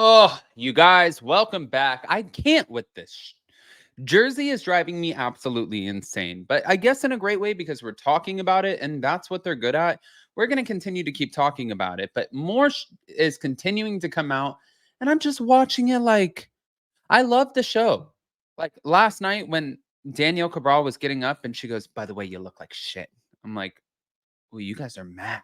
Oh, you guys, welcome back. I can't with this. Jersey is driving me absolutely insane, but I guess in a great way because we're talking about it and that's what they're good at. We're going to continue to keep talking about it, but more is continuing to come out. And I'm just watching it like I love the show. Like last night when Danielle Cabral was getting up and she goes, "By the way, you look like shit." I'm like, "Well, you guys are mad."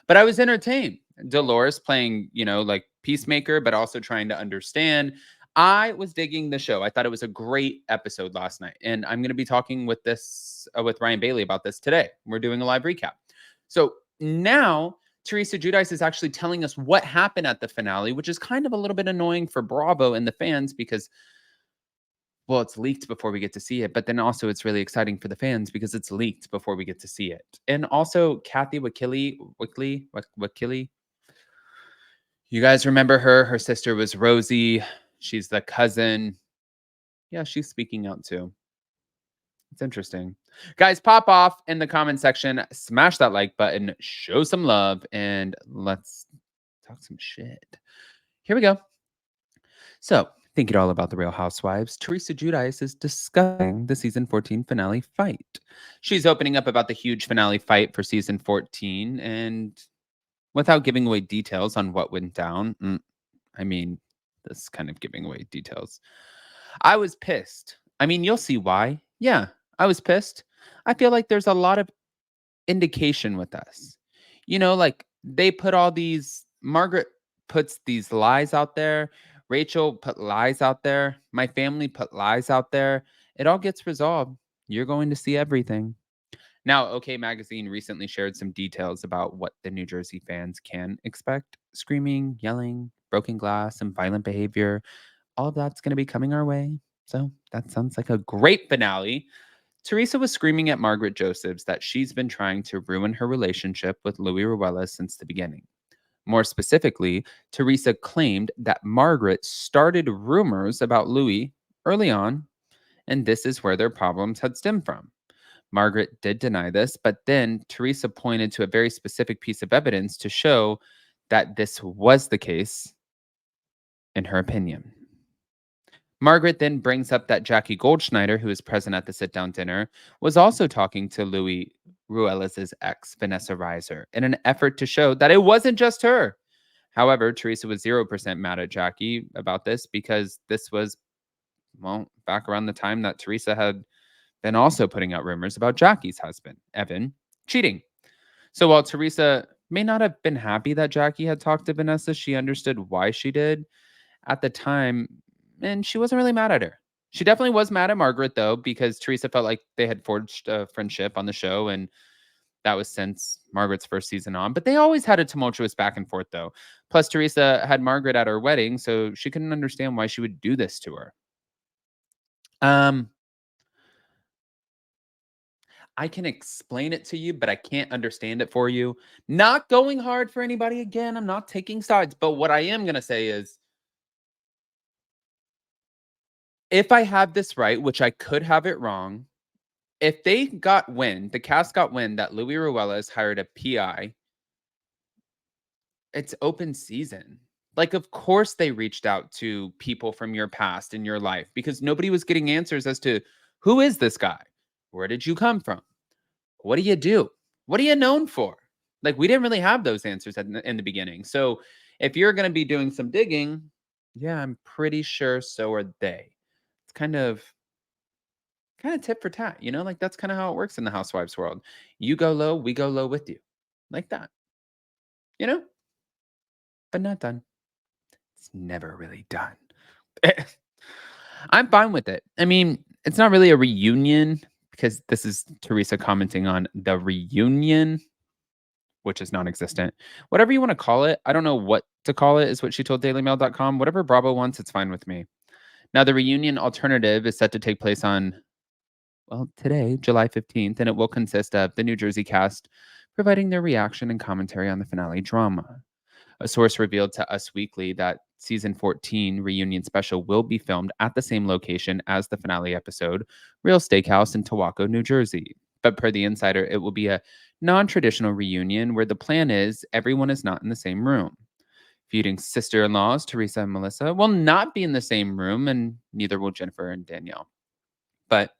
But I was entertained. Dolores playing, like Peacemaker, but also trying to understand. I was digging the show. I thought it was a great episode last night. And I'm going to be talking with Ryan Bailey about this today. We're doing a live recap. So now Teresa Giudice is actually telling us what happened at the finale, which is kind of a little bit annoying for Bravo and the fans because well, it's leaked before we get to see it, but then also it's really exciting for the fans because it's leaked before we get to see it. And also Kathy Wakili. You guys remember her? Her sister was Rosie. She's the cousin. Yeah, she's speaking out too. It's interesting. Guys, pop off in the comment section, smash that like button, show some love, and let's talk some shit. Here we go. So, thinking all about the Real Housewives, Teresa Giudice is discussing the season 14 finale fight. She's opening up about the huge finale fight for season 14, and without giving away details on what went down, I mean, this is kind of giving away details. I was pissed. I mean, you'll see why. Yeah, I was pissed. I feel like there's a lot of indication with us. Like they put all these, Margaret puts these lies out there. Rachel put lies out there. My family put lies out there. It all gets resolved. You're going to see everything. Now, OK Magazine recently shared some details about what the New Jersey fans can expect. Screaming, yelling, broken glass, and violent behavior. All of that's going to be coming our way. So that sounds like a great finale. Teresa was screaming at Margaret Josephs that she's been trying to ruin her relationship with Louis Ruelas since the beginning. More specifically, Teresa claimed that Margaret started rumors about Louis early on, and this is where their problems had stemmed from. Margaret did deny this, but then Teresa pointed to a very specific piece of evidence to show that this was the case, in her opinion. Margaret then brings up that Jackie Goldschneider, who was present at the sit down dinner, was also talking to Louis Ruelas' ex, Vanessa Reiser, in an effort to show that it wasn't just her. However, Teresa was 0% mad at Jackie about this because this was, well, back around the time that Teresa had been also putting out rumors about Jackie's husband, Evan, cheating. So while Teresa may not have been happy that Jackie had talked to Vanessa, she understood why she did at the time, and she wasn't really mad at her. She definitely was mad at Margaret, though, because Teresa felt like they had forged a friendship on the show, and that was since Margaret's first season on. But they always had a tumultuous back and forth, though. Plus, Teresa had Margaret at her wedding, so she couldn't understand why she would do this to her. I can explain it to you, but I can't understand it for you. Not going hard for anybody again. I'm not taking sides. But what I am going to say is, if I have this right, which I could have it wrong, if they got wind, the cast got wind that Louis Ruelas hired a PI, it's open season. Like, of course they reached out to people from your past in your life because nobody was getting answers as to who is this guy? Where did you come from? What do you do? What are you known for? Like, we didn't really have those answers in the beginning. So if you're going to be doing some digging, yeah, I'm pretty sure so are they. It's kind of tit for tat, like that's kind of how it works in the housewives world. You go low, we go low with you. Like that, you know? But not done. It's never really done. I'm fine with it. I mean, it's not really a reunion because this is Teresa commenting on the reunion, which is non-existent. Whatever you want to call it, I don't know what to call it, is what she told dailymail.com. Whatever Bravo wants, it's fine with me. Now, the reunion alternative is set to take place on, well, today, July 15th, and it will consist of the New Jersey cast providing their reaction and commentary on the finale drama. A source revealed to Us Weekly that season 14 reunion special will be filmed at the same location as the finale episode, Real Steakhouse in Tawako, New Jersey. But per the insider, it will be a non-traditional reunion where the plan is everyone is not in the same room. Feuding sister-in-laws, Teresa and Melissa, will not be in the same room, and neither will Jennifer and Danielle. But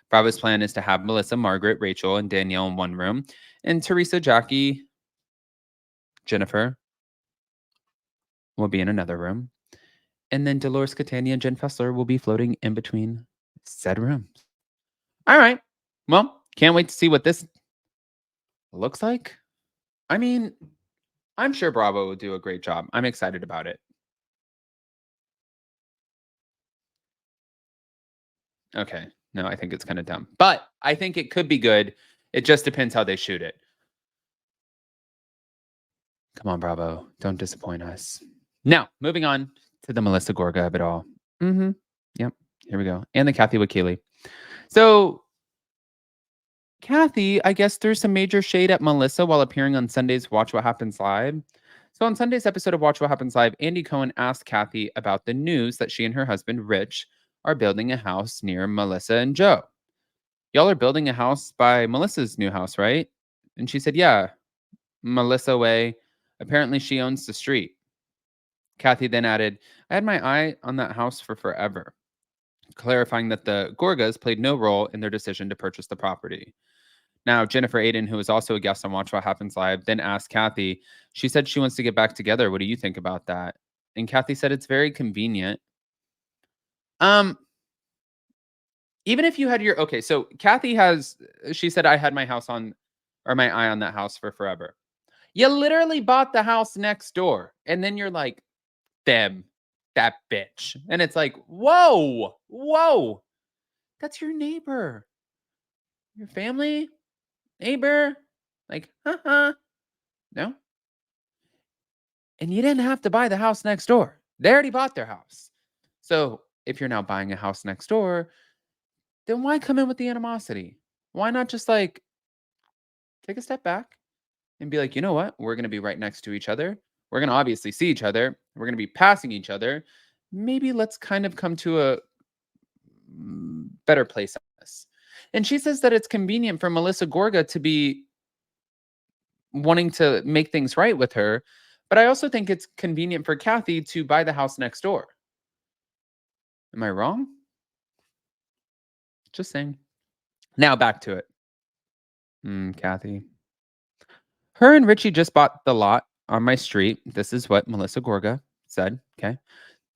Bravo's plan is to have Melissa, Margaret, Rachel, and Danielle in one room, and Teresa, Jackie, Jennifer will be in another room. And then Dolores Catania and Jen Fessler will be floating in between said rooms. All right. Well, can't wait to see what this looks like. I mean, I'm sure Bravo will do a great job. I'm excited about it. Okay. No, I think it's kind of dumb. But I think it could be good. It just depends how they shoot it. Come on, Bravo. Don't disappoint us. Now, moving on to the Melissa Gorga of it all. Mm-hmm. Yep. Here we go. And the Kathy Wakili. So Kathy, I guess, threw some major shade at Melissa while appearing on Sunday's Watch What Happens Live. So on Sunday's episode of Watch What Happens Live, Andy Cohen asked Kathy about the news that she and her husband, Rich, are building a house near Melissa and Joe. Y'all are building a house by Melissa's new house, right? And she said, yeah, Melissa Way. Apparently she owns the street. Kathy then added, I had my eye on that house for forever, clarifying that the Gorgas played no role in their decision to purchase the property. Now, Jennifer Aiden, who is also a guest on Watch What Happens Live, then asked Kathy, she said she wants to get back together. What do you think about that? And Kathy said it's very convenient. Even if you had your, okay, so Kathy she said, I had my house on, or my eye on that house for forever. You literally bought the house next door. And then you're like, them, that bitch. And it's like, whoa, that's your neighbor, your family, neighbor. Like, no. And you didn't have to buy the house next door. They already bought their house. So if you're now buying a house next door, then why come in with the animosity? Why not just like take a step back and be like, you know what? We're going to be right next to each other. We're going to obviously see each other. We're going to be passing each other. Maybe let's kind of come to a better place on this. And she says that it's convenient for Melissa Gorga to be wanting to make things right with her. But I also think it's convenient for Kathy to buy the house next door. Am I wrong? Just saying. Now back to it. Kathy. Her and Richie just bought the lot on my street. This is what Melissa Gorga said. Okay.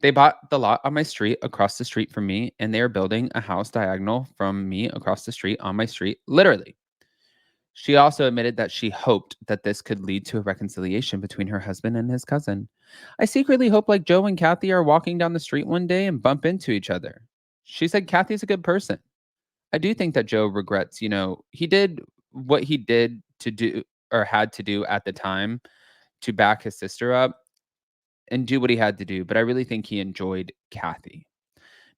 They bought the lot on my street across the street from me, and they are building a house diagonal from me across the street on my street, literally. She also admitted that she hoped that this could lead to a reconciliation between her husband and his cousin. I secretly hope like Joe and Kathy are walking down the street one day and bump into each other. She said Kathy's a good person. I do think that Joe regrets, he did what he did to do or had to do at the time to back his sister up and do what he had to do. But I really think he enjoyed Kathy.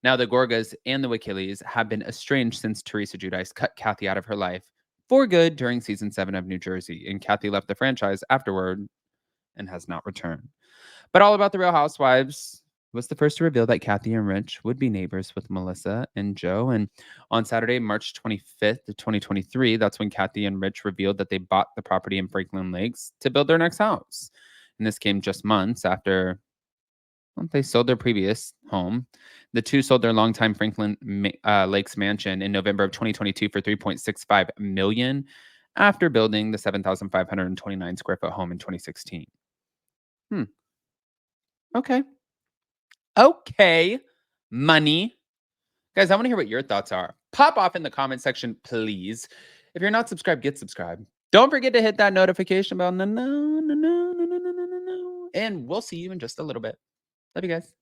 Now, the Gorgas and the Wakilis have been estranged since Teresa Giudice cut Kathy out of her life for good during season 7 of New Jersey. And Kathy left the franchise afterward and has not returned. But All About the Real Housewives was the first to reveal that Kathy and Rich would be neighbors with Melissa and Joe. And on Saturday, March 25th, 2023, that's when Kathy and Rich revealed that they bought the property in Franklin Lakes to build their next house. And this came just months after they sold their previous home. The two sold their longtime Franklin Lakes mansion in November of 2022 for $3.65 million after building the 7,529 square foot home in 2016. Okay. Money. Guys, I want to hear what your thoughts are. Pop off in the comment section, please. If you're not subscribed, get subscribed. Don't forget to hit that notification bell. No. And we'll see you in just a little bit. Love you guys.